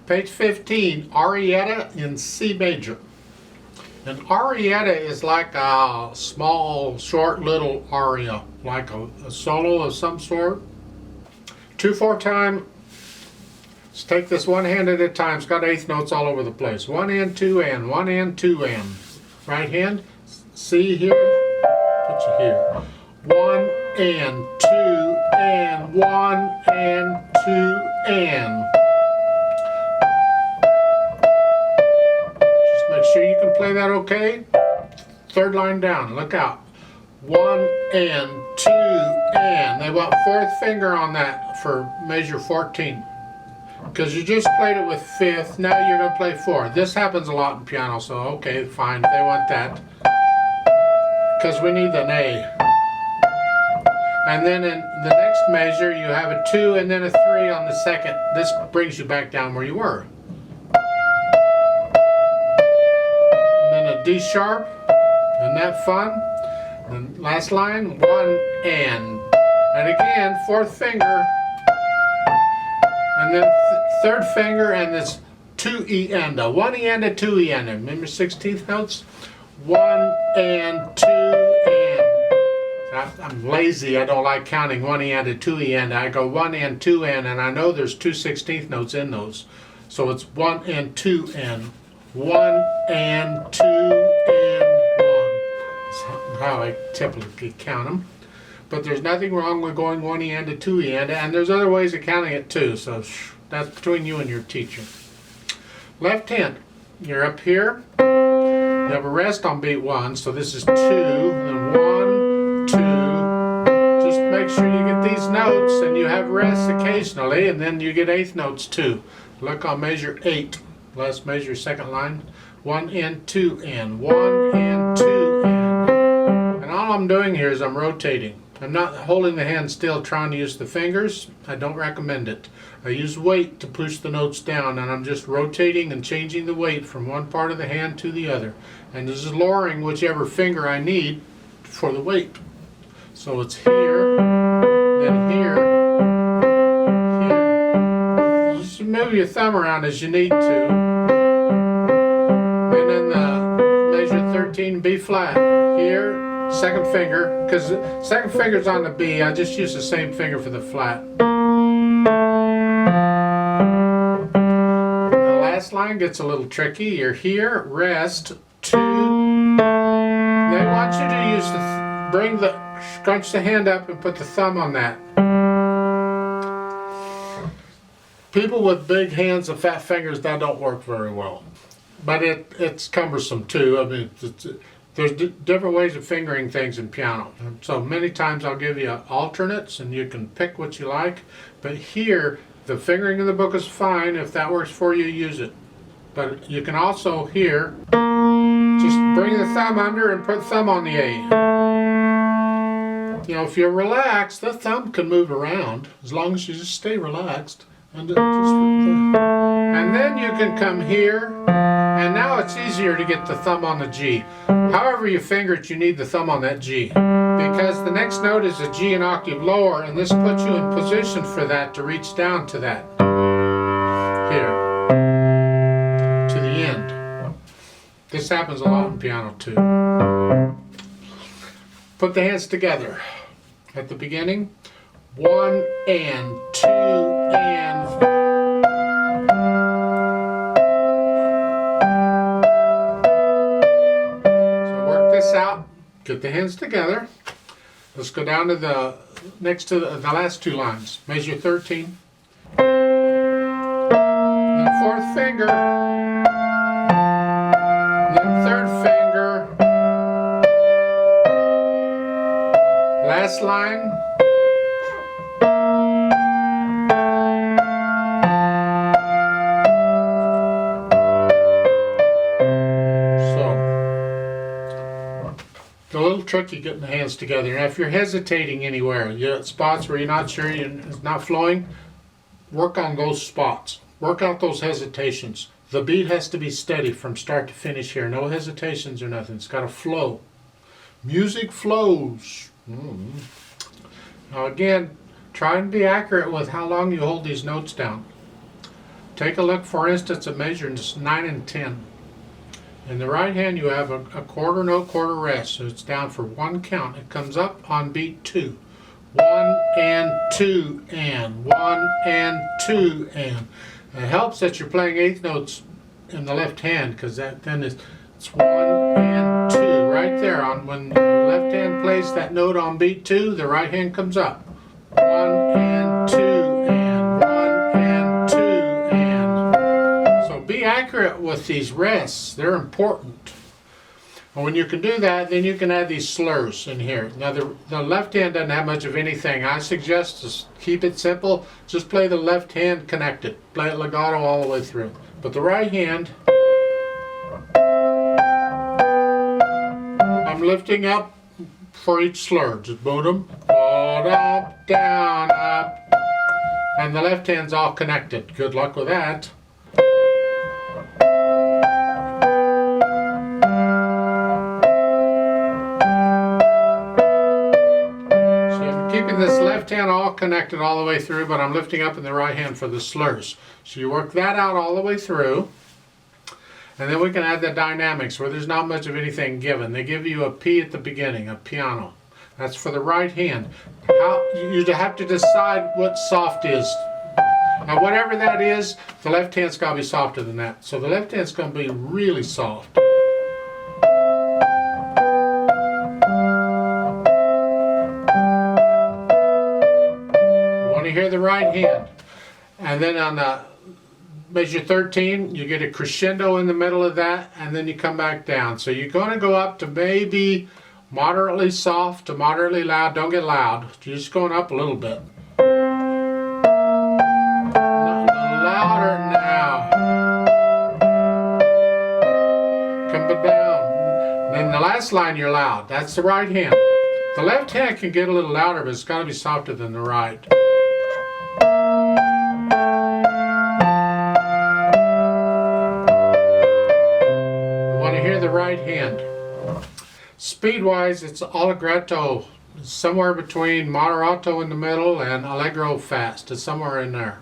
Page 15, Arietta in C major. An arietta is like a small, short little aria, like a solo of some sort. 2/4 time. Let's take this one hand at a time. It's got eighth notes all over the place. One and two and, one and two and. Right hand, C here, put you here. One and two and, one and two and. Make sure you can play that okay. Third line down, look out. One and two and. They want fourth finger on that for measure 14. Because you just played it with fifth, now you're going to play fourth. This happens a lot in piano, so okay, fine, they want that. Because we need an A. And then in the next measure, you have a 2 and then a 3 on the second. This brings you back down where you were. D sharp, isn't that fun? And last line, one and again, fourth finger, and then third finger, and this two E and a one E and a two E and a. Remember 16th notes? One and two and. I'm lazy. I don't like counting one E and a two E and. I go one and two and I know there's two 16th notes in those, so it's one and two and. One and two and one. That's how I typically count them. But there's nothing wrong with going one E and to two E and there's other ways of counting it too. So that's between you and your teacher. Left hand, you're up here. You have a rest on beat 1, so this is 2, then 1, 2. Just make sure you get these notes, and you have rests occasionally, and then you get eighth notes too. Look on measure 8. Last measure, second line. 1 and 2 and, 1 and 2 and. And all I'm doing here is I'm rotating. I'm not holding the hand still trying to use the fingers. I don't recommend it. I use weight to push the notes down, and I'm just rotating and changing the weight from one part of the hand to the other. And this is lowering whichever finger I need for the weight. So it's here, then here, here. Just move your thumb around as you need to. And then the measure 13, B flat. Here. Second finger, because the second finger's on the B, I just use the same finger for the flat. The last line gets a little tricky. You're here, rest, 2. They want you to use scrunch the hand up and put the thumb on that. People with big hands and fat fingers, that don't work very well. But it's cumbersome too. I mean, there's different ways of fingering things in piano. So many times I'll give you alternates and you can pick what you like. But here, the fingering of the book is fine. If that works for you, use it. But you can also here, just bring the thumb under and put thumb on the A. You know, if you're relaxed, the thumb can move around as long as you just stay relaxed. And then you can come here, and now it's easier to get the thumb on the G. However you finger it, you need the thumb on that G, because the next note is a G an octave lower, and this puts you in position for that to reach down to that. Here. To the end. This happens a lot in piano too. Put the hands together. At the beginning, 1 and 2 and. Out, get the hands together. Let's go down to the next to the last 2 lines. Measure 13. Then fourth finger. Then third finger. Last line. A little tricky getting the hands together. Now, if you're hesitating anywhere, you're at spots where you're not sure it's not flowing, work on those spots. Work out those hesitations. The beat has to be steady from start to finish here. No hesitations or nothing. It's got to flow. Music flows. Now again, try and be accurate with how long you hold these notes down. Take a look, for instance, at measures 9 and 10. In the right hand, you have a quarter note, quarter rest, so it's down for one count. It comes up on beat 2. 1 and 2 and 1 and 2 and. It helps that you're playing eighth notes in the left hand, because that then it's 1 and 2 right there. On when the left hand plays that note on beat 2, the right hand comes up. 1 and 2 and 1 and 2 and. So be accurate with these rests. They're important. And when you can do that, then you can add these slurs in here. Now the left hand doesn't have much of anything. I suggest to keep it simple. Just play the left hand connected. Play it legato all the way through. But the right hand, I'm lifting up for each slur. Just bottom, up, down, up. And the left hand's all connected. Good luck with that. This left hand all connected all the way through, but I'm lifting up in the right hand for the slurs. So you work that out all the way through, and then we can add the dynamics where there's not much of anything given. They give you a P at the beginning, a piano. That's for the right hand. You have to decide what soft is. Now whatever that is, the left hand's got to be softer than that. So the left hand's going to be really soft. You hear the right hand, and then on the measure 13 you get a crescendo in the middle of that, and then you come back down. So you're going to go up to maybe moderately soft to moderately loud. Don't get loud, you're just going up a little bit. Louder now. Come back down. Then the last line you're loud. That's the right hand. The left hand can get a little louder, but it's got to be softer than the right. The right hand. Speed-wise, it's allegretto, somewhere between moderato in the middle and allegro fast. It's somewhere in there.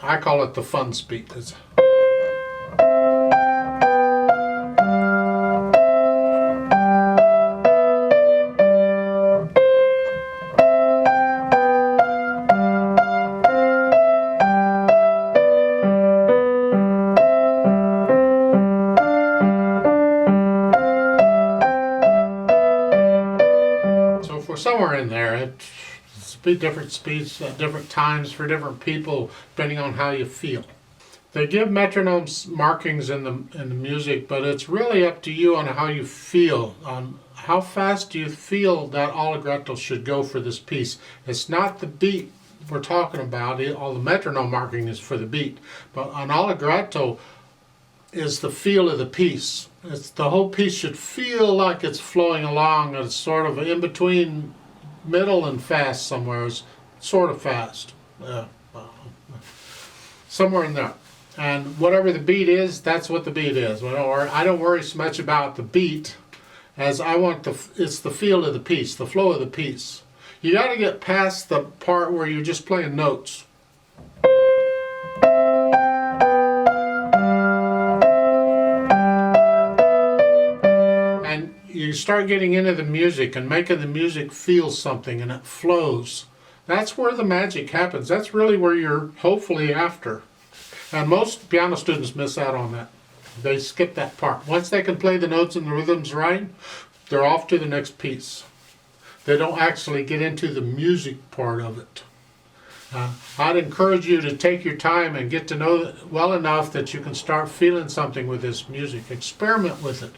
I call it the fun speed. Somewhere in there. It's different speeds at different times for different people, depending on how you feel. They give metronome markings in the music, but it's really up to you on how you feel. How fast do you feel that allegretto should go for this piece? It's not the beat we're talking about. All the metronome marking is for the beat, but an allegretto is the feel of the piece. It's the whole piece should feel like it's flowing along. It's sort of in between middle and fast somewhere. It's sort of fast. Somewhere in there. And whatever the beat is, that's what the beat is. I don't worry so much about the beat as it's the feel of the piece, the flow of the piece. You got to get past the part where you're just playing notes. You start getting into the music and making the music feel something, and it flows. That's where the magic happens. That's really where you're hopefully after. And most piano students miss out on that. They skip that part. Once they can play the notes and the rhythms right, they're off to the next piece. They don't actually get into the music part of it. I'd encourage you to take your time and get to know it well enough that you can start feeling something with this music. Experiment with it.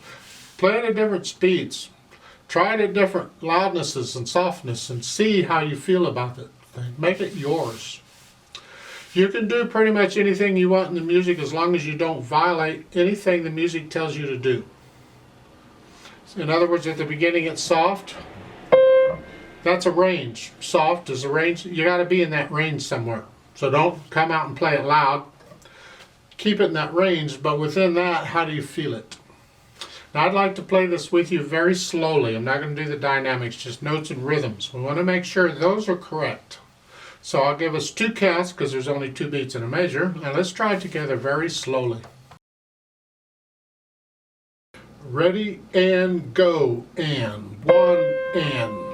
Play it at different speeds. Try it at different loudnesses and softness and see how you feel about it. Make it yours. You can do pretty much anything you want in the music as long as you don't violate anything the music tells you to do. In other words, at the beginning it's soft. That's a range. Soft is a range. You got to be in that range somewhere. So don't come out and play it loud. Keep it in that range, but within that, how do you feel it? Now I'd like to play this with you very slowly. I'm not going to do the dynamics, just notes and rhythms. We want to make sure those are correct. So I'll give us 2 counts because there's only 2 beats in a measure, and let's try it together very slowly. Ready and go, and 1 and